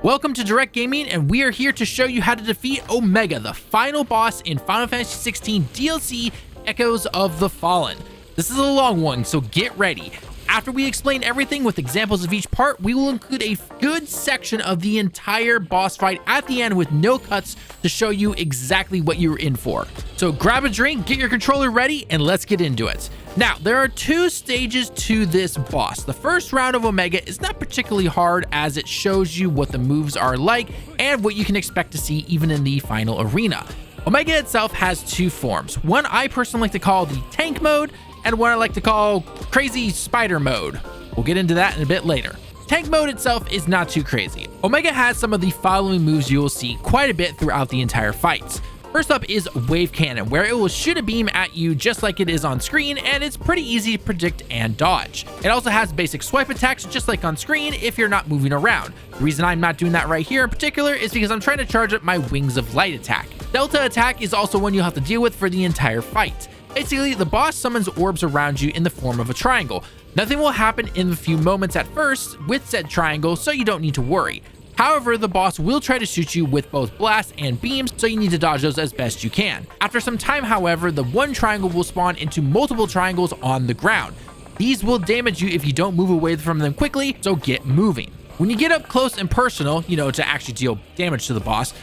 Welcome to Direct Gaming, and we are here to show you how to defeat Omega, the final boss in Final Fantasy XVI DLC Echoes of the Fallen. This is a long one, so get ready. After we explain everything with examples of each part, we will include a good section of the entire boss fight at the end with no cuts to show you exactly what you're in for. So grab a drink, get your controller ready, and let's get into it. Now, there are two stages to this boss. The first round of Omega is not particularly hard as it shows you what the moves are like and what you can expect to see even in the final arena. Omega itself has two forms. One I personally like to call the tank mode, and one I like to call crazy spider mode. We'll get into that in a bit later. Tank mode itself is not too crazy. Omega has some of the following moves you will see quite a bit throughout the entire fight. First up is Wave Cannon, where it will shoot a beam at you just like it is on screen, and it's pretty easy to predict and dodge. It also has basic swipe attacks just like on screen if you're not moving around. The reason I'm not doing that right here in particular is because I'm trying to charge up my Wings of Light attack. Delta attack is also one you'll have to deal with for the entire fight. Basically, the boss summons orbs around you in the form of a triangle. Nothing will happen in a few moments at first with said triangle, so you don't need to worry. However, the boss will try to shoot you with both blasts and beams, so you need to dodge those as best you can. After some time, however, the one triangle will spawn into multiple triangles on the ground. These will damage you if you don't move away from them quickly, so get moving. When you get up close and personal, to actually deal damage to the boss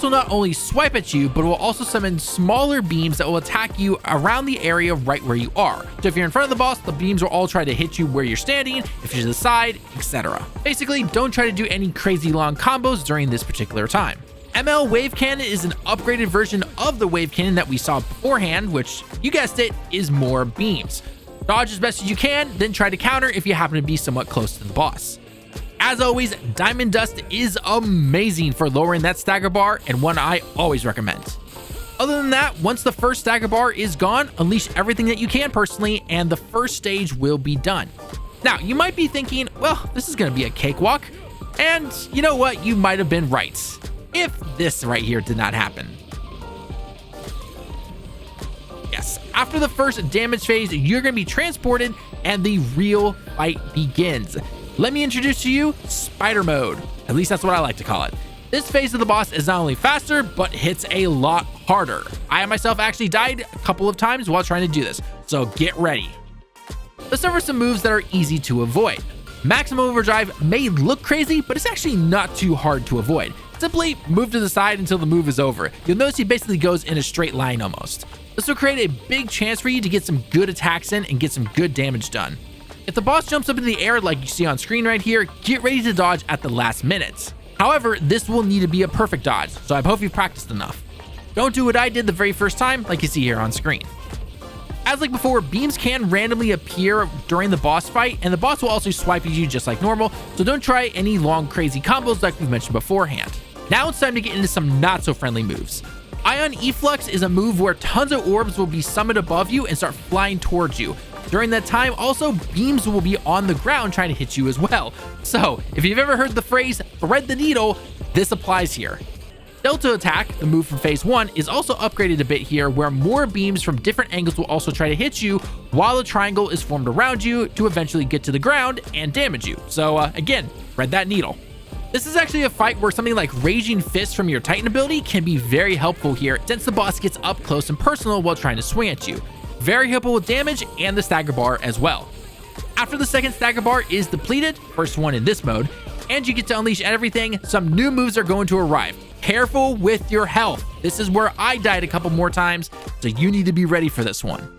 will not only swipe at you, but will also summon smaller beams that will attack you around the area right where you are. So if you're in front of the boss, the beams will all try to hit you where you're standing, if you're to the side, etc. Basically, don't try to do any crazy long combos during this particular time. ML Wave Cannon is an upgraded version of the Wave Cannon that we saw beforehand, which, you guessed it, is more beams. Dodge as best as you can, then try to counter if you happen to be somewhat close to the boss. As always, Diamond Dust is amazing for lowering that stagger bar and one I always recommend. Other than that, once the first stagger bar is gone, unleash everything that you can personally and the first stage will be done. Now, you might be thinking, well, this is going to be a cakewalk. And you know what? You might have been right. If this right here did not happen. Yes, after the first damage phase, you're going to be transported and the real fight begins. Let me introduce to you Spider Mode. At least that's what I like to call it. This phase of the boss is not only faster, but hits a lot harder. I myself actually died a couple of times while trying to do this, so get ready. Let's start with some moves that are easy to avoid. Maximum Overdrive may look crazy, but it's actually not too hard to avoid. Simply move to the side until the move is over. You'll notice he basically goes in a straight line almost. This will create a big chance for you to get some good attacks in and get some good damage done. If the boss jumps up in the air like you see on screen right here, get ready to dodge at the last minute. However, this will need to be a perfect dodge, so I hope you've practiced enough. Don't do what I did the very first time like you see here on screen. As like before, beams can randomly appear during the boss fight, and the boss will also swipe at you just like normal, so don't try any long crazy combos like we've mentioned beforehand. Now it's time to get into some not so friendly moves. Ion Efflux is a move where tons of orbs will be summoned above you and start flying towards you. During that time, also, beams will be on the ground trying to hit you as well. So, if you've ever heard the phrase, thread the needle, this applies here. Delta Attack, the move from phase 1, is also upgraded a bit here, where more beams from different angles will also try to hit you while a triangle is formed around you to eventually get to the ground and damage you. So, again, thread that needle. This is actually a fight where something like Raging Fist from your Titan ability can be very helpful here, since the boss gets up close and personal while trying to swing at you. Very helpful with damage and the stagger bar as well. After the second stagger bar is depleted, first one in this mode, and you get to unleash everything, some new moves are going to arrive. Careful with your health. This is where I died a couple more times, so you need to be ready for this one.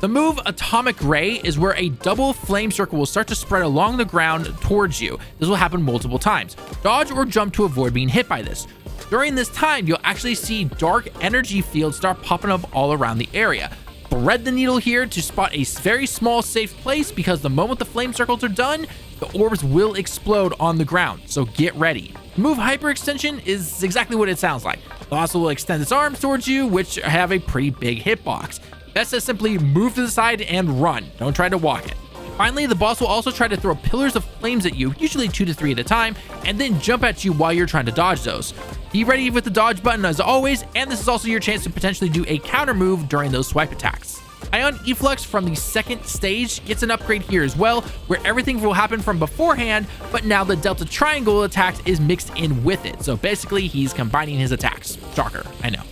The move Atomic Ray is where a double flame circle will start to spread along the ground towards you. This will happen multiple times. Dodge or jump to avoid being hit by this. During this time, you'll actually see dark energy fields start popping up all around the area. Thread the needle here to spot a very small safe place, because the moment the flame circles are done, the orbs will explode on the ground, so get ready. The move Hyperextension is exactly what it sounds like. The boss will extend its arms towards you, which have a pretty big hitbox. Best to simply move to the side and run. Don't try to walk it. Finally, the boss will also try to throw pillars of flames at you, usually 2 to 3 at a time, and then jump at you while you're trying to dodge those. Be ready with the dodge button as always, and this is also your chance to potentially do a counter move during those swipe attacks. Ion Efflux from the second stage gets an upgrade here as well, where everything will happen from beforehand, but now the Delta Triangle attacks is mixed in with it. So basically, he's combining his attacks. Shocker, I know.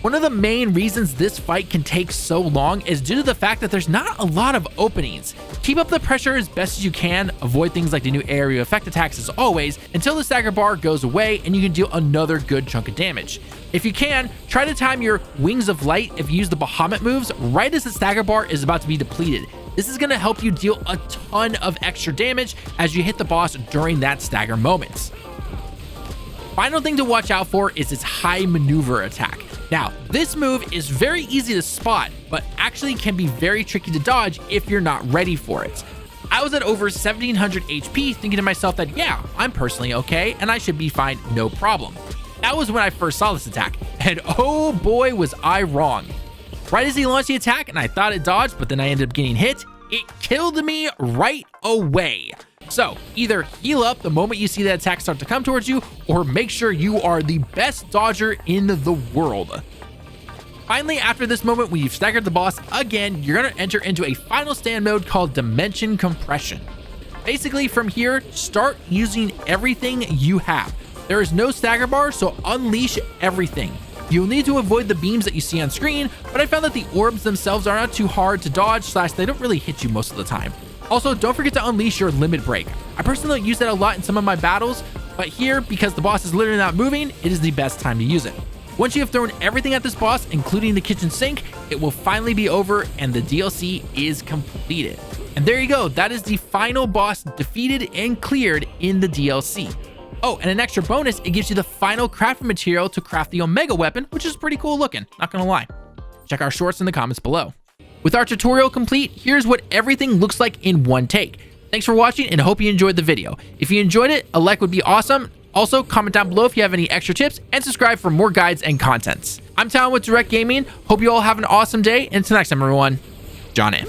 One of the main reasons this fight can take so long is due to the fact that there's not a lot of openings. Keep up the pressure as best as you can, avoid things like the new area effect attacks as always, until the stagger bar goes away and you can deal another good chunk of damage. If you can, try to time your Wings of Light if you use the Bahamut moves right as the stagger bar is about to be depleted. This is going to help you deal a ton of extra damage as you hit the boss during that stagger moment. Final thing to watch out for is its high maneuver attack. Now, this move is very easy to spot, but actually can be very tricky to dodge if you're not ready for it. I was at over 1700 HP thinking to myself that, yeah, I'm personally okay and I should be fine, no problem. That was when I first saw this attack, and oh boy was I wrong. Right as he launched the attack and I thought it dodged, but then I ended up getting hit, it killed me right away. So either heal up the moment you see that attack start to come towards you, or make sure you are the best dodger in the world. Finally, after this moment, when you've staggered the boss again, you're going to enter into a final stand mode called Dimension Compression. Basically, from here, start using everything you have. There is no stagger bar, so unleash everything. You'll need to avoid the beams that you see on screen, but I found that the orbs themselves are not too hard to dodge, / they don't really hit you most of the time. Also, don't forget to unleash your limit break. I personally don't use that a lot in some of my battles, but here, because the boss is literally not moving, it is the best time to use it. Once you have thrown everything at this boss, including the kitchen sink, it will finally be over and the DLC is completed. And there you go, that is the final boss defeated and cleared in the DLC. Oh, and an extra bonus, it gives you the final crafting material to craft the Omega weapon, which is pretty cool looking, not gonna lie. Check our shorts in the comments below. With our tutorial complete, here's what everything looks like in one take. Thanks for watching and I hope you enjoyed the video. If you enjoyed it, a like would be awesome. Also, comment down below if you have any extra tips and subscribe for more guides and contents. I'm Talon with Direct Gaming. Hope you all have an awesome day, and until next time, everyone, John in.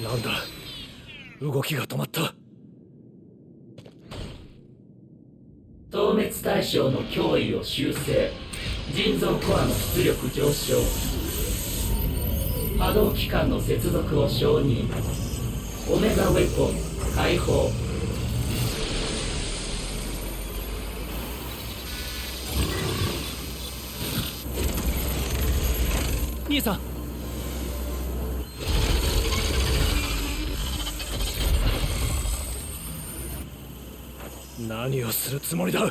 なんだ、動きが止まった。透滅対象の脅威を修正。腎臓コアの出力上昇。波動器官の接続を承認。オメガウェポン解放。兄さん、何をするつもりだ。あ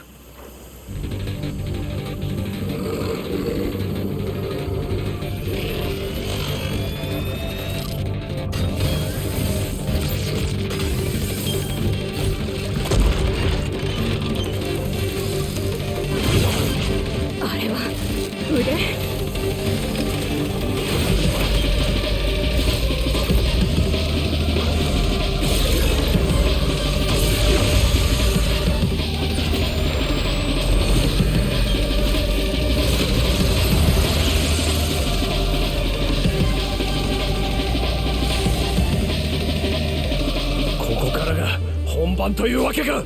れは腕。ここからが本番というわけか。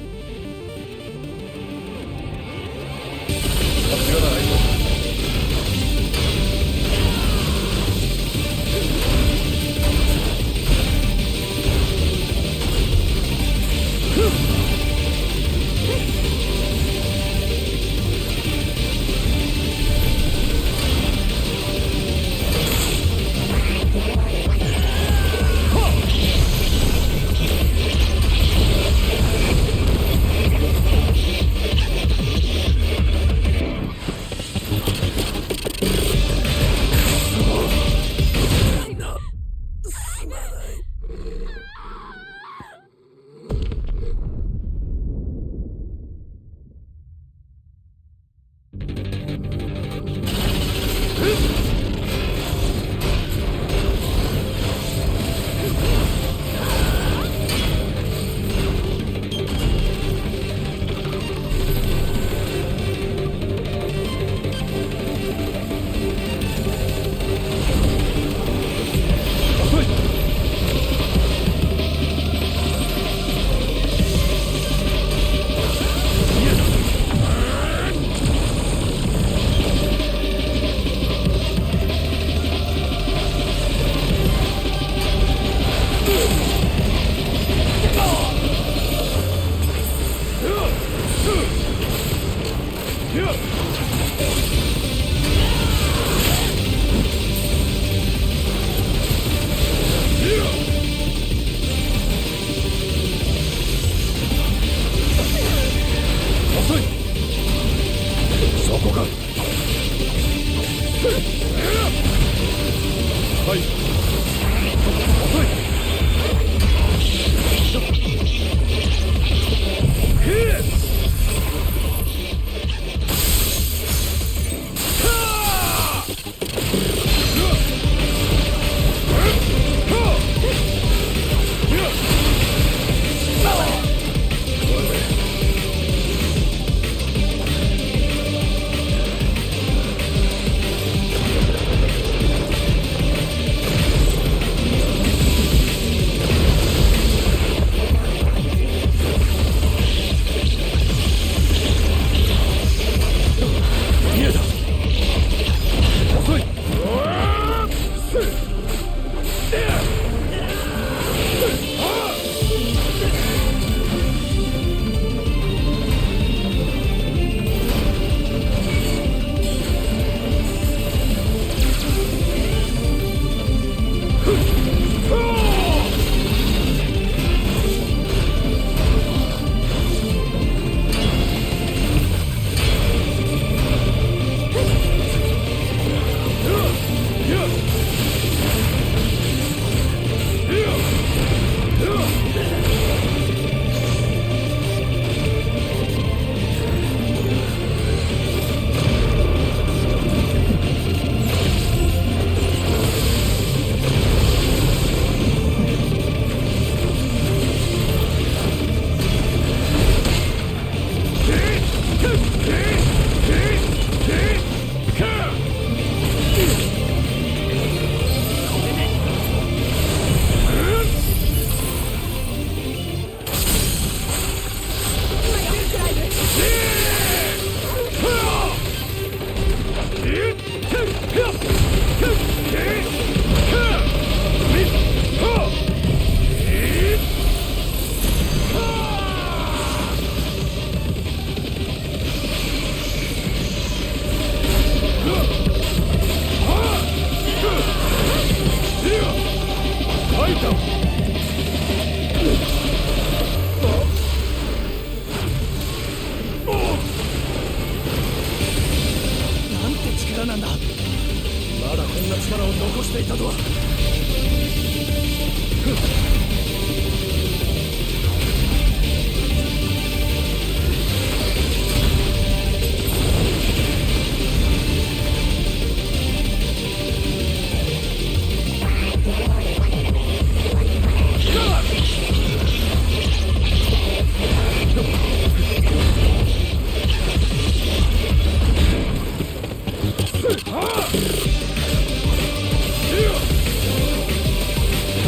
越していたとは。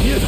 見えた。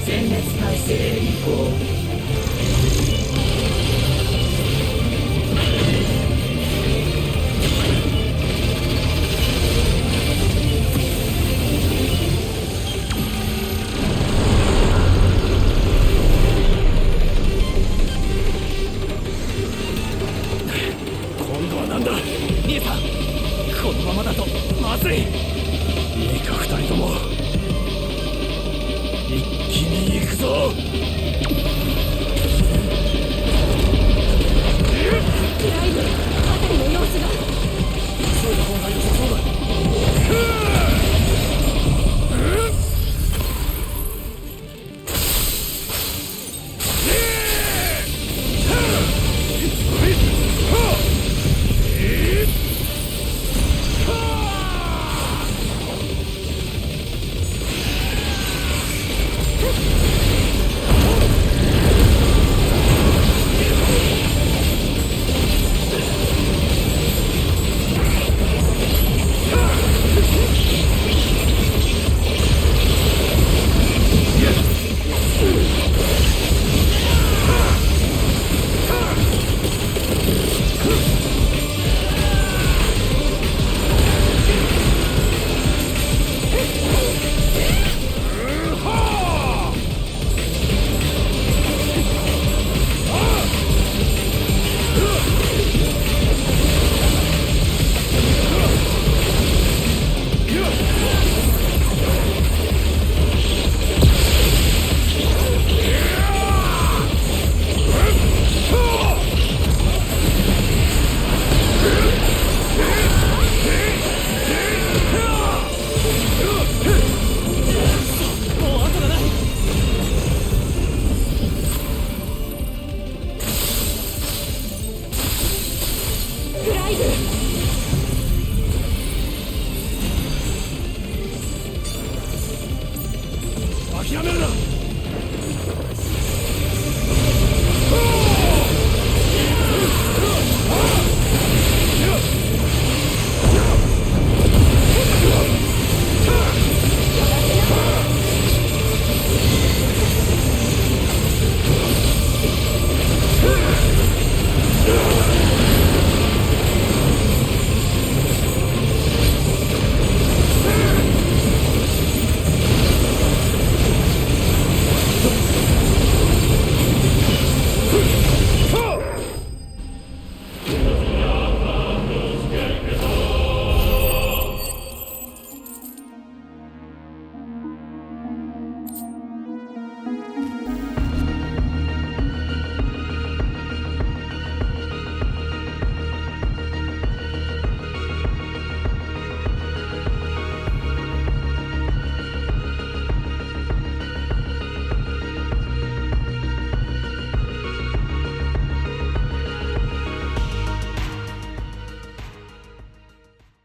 殲滅体制へ移行